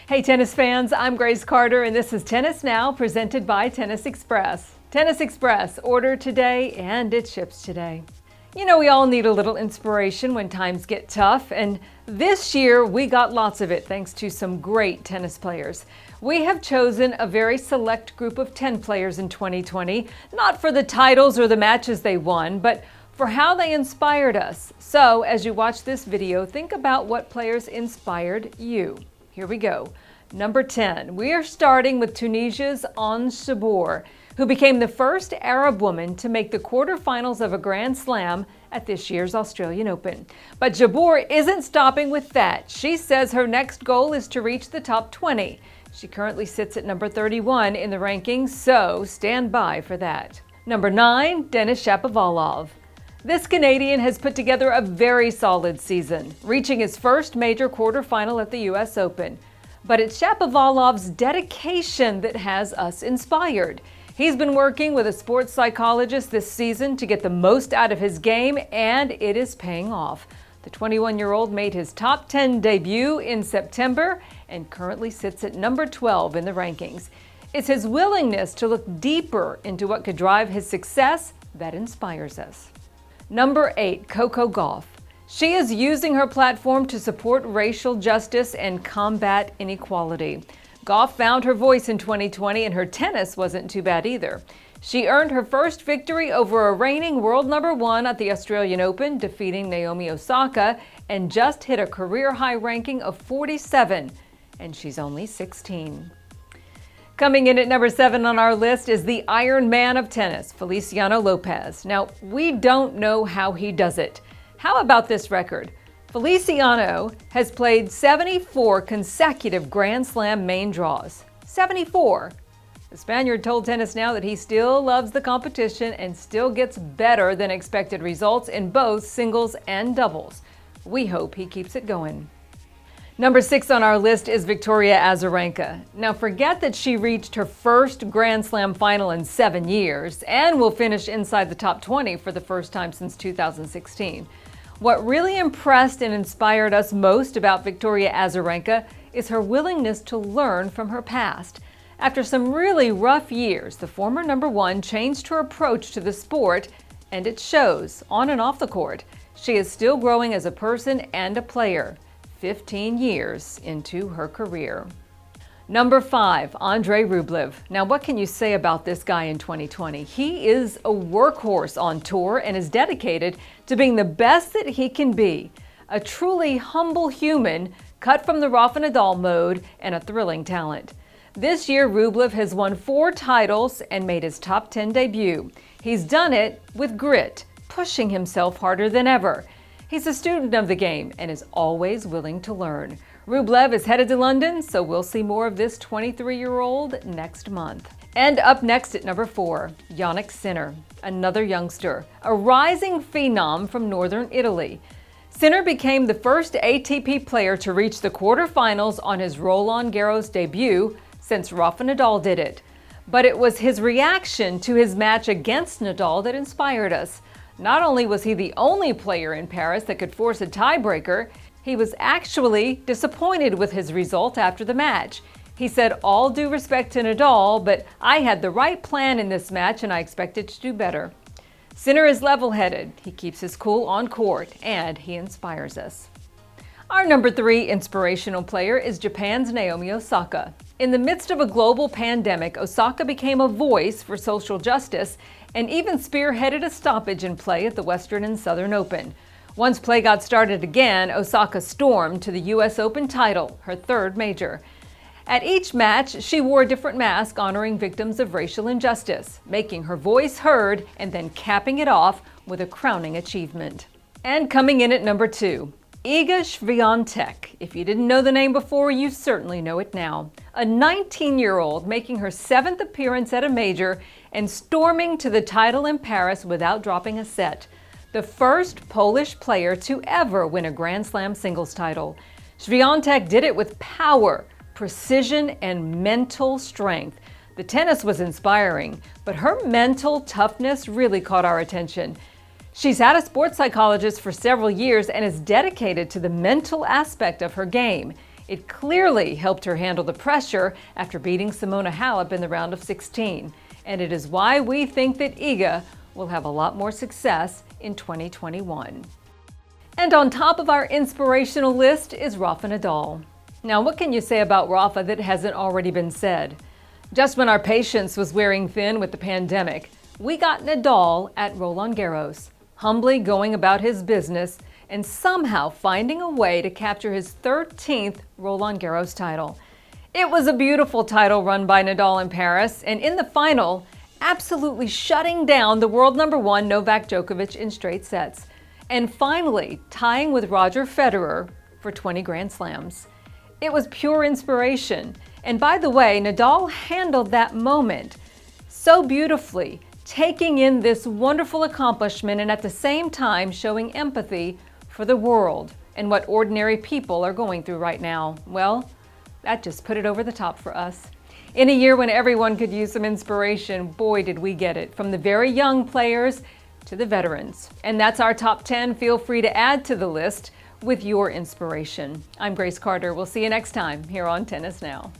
Hey tennis fans, I'm Grace Carter and this is Tennis Now presented by Tennis Express. Tennis Express, order today and it ships today. You know, we all need a little inspiration when times get tough, and this year we got lots of it thanks to some great tennis players. We have chosen a very select group of 10 players in 2020, not for the titles or the matches they won, but for how they inspired us. So as you watch this video, think about what players inspired you. Here we go. Number 10, we are starting with Tunisia's Ons Jabeur, who became the first Arab woman to make the quarterfinals of a Grand Slam at this year's Australian Open. But Jabeur isn't stopping with that. She says her next goal is to reach the top 20. She currently sits at number 31 in the rankings, so stand by for that. Number 9, Denis Shapovalov. This Canadian has put together a very solid season, reaching his first major quarterfinal at the US Open. But it's Shapovalov's dedication that has us inspired. He's been working with a sports psychologist this season to get the most out of his game, and it is paying off. The 21-year-old made his top 10 debut in September and currently sits at number 12 in the rankings. It's his willingness to look deeper into what could drive his success that inspires us. Number 8, Coco Gauff. She is using her platform to support racial justice and combat inequality. Gauff found her voice in 2020 and her tennis wasn't too bad either. She earned her first victory over a reigning world number 1 at the Australian Open, defeating Naomi Osaka, and just hit a career-high ranking of 47, and she's only 16. Coming in at number 7 on our list is the Iron Man of tennis, Feliciano Lopez. Now, we don't know how he does it. How about this record? Feliciano has played 74 consecutive Grand Slam main draws. 74! The Spaniard told Tennis Now that he still loves the competition and still gets better than expected results in both singles and doubles. We hope he keeps it going. Number 6 on our list is Victoria Azarenka. Now forget that she reached her first Grand Slam final in 7 years and will finish inside the top 20 for the first time since 2016. What really impressed and inspired us most about Victoria Azarenka is her willingness to learn from her past. After some really rough years, the former number 1 changed her approach to the sport, and it shows on and off the court. She is still growing as a person and a player, 15 years into her career. Number 5, Andrey Rublev. Now what can you say about this guy in 2020? He is a workhorse on tour and is dedicated to being the best that he can be. A truly humble human, cut from the Rafael Nadal mode, and a thrilling talent. This year, Rublev has won 4 titles and made his top 10 debut. He's done it with grit, pushing himself harder than ever. He's a student of the game and is always willing to learn. Rublev is headed to London, so we'll see more of this 23-year-old next month. And up next at number 4, Jannik Sinner, another youngster, a rising phenom from northern Italy. Sinner became the first ATP player to reach the quarterfinals on his Roland Garros debut since Rafael Nadal did it. But it was his reaction to his match against Nadal that inspired us. Not only was he the only player in Paris that could force a tiebreaker, he was actually disappointed with his result after the match. He said, "All due respect to Nadal, but I had the right plan in this match and I expected to do better." Sinner is level-headed, he keeps his cool on court, and he inspires us. Our number 3 inspirational player is Japan's Naomi Osaka. In the midst of a global pandemic, Osaka became a voice for social justice and even spearheaded a stoppage in play at the Western and Southern Open. Once play got started again, Osaka stormed to the US Open title, her 3rd major. At each match, she wore a different mask honoring victims of racial injustice, making her voice heard and then capping it off with a crowning achievement. And coming in at number 2, Elise Veontech. If you didn't know the name before, you certainly know it now. A 19-year-old making her 7th appearance at a major and storming to the title in Paris without dropping a set. The first Polish player to ever win a Grand Slam singles title. Swiatek did it with power, precision, and mental strength. The tennis was inspiring, but her mental toughness really caught our attention. She's had a sports psychologist for several years and is dedicated to the mental aspect of her game. It clearly helped her handle the pressure after beating Simona Halep in the round of 16. And it is why we think that Iga will have a lot more success in 2021. And on top of our inspirational list is Rafa Nadal. Now, what can you say about Rafa that hasn't already been said? Just when our patience was wearing thin with the pandemic, we got Nadal at Roland Garros, humbly going about his business and somehow finding a way to capture his 13th Roland Garros title. It was a beautiful title run by Nadal in Paris, and in the final, absolutely shutting down the world number one Novak Djokovic in straight sets, and finally tying with Roger Federer for 20 Grand Slams. It was pure inspiration. And by the way, Nadal handled that moment so beautifully, taking in this wonderful accomplishment and at the same time showing empathy for the world and what ordinary people are going through right now. Well, that just put it over the top for us. In a year when everyone could use some inspiration, boy, did we get it, from the very young players to the veterans. And that's our top 10. Feel free to add to the list with your inspiration. I'm Grace Carter. We'll see you next time here on Tennis Now.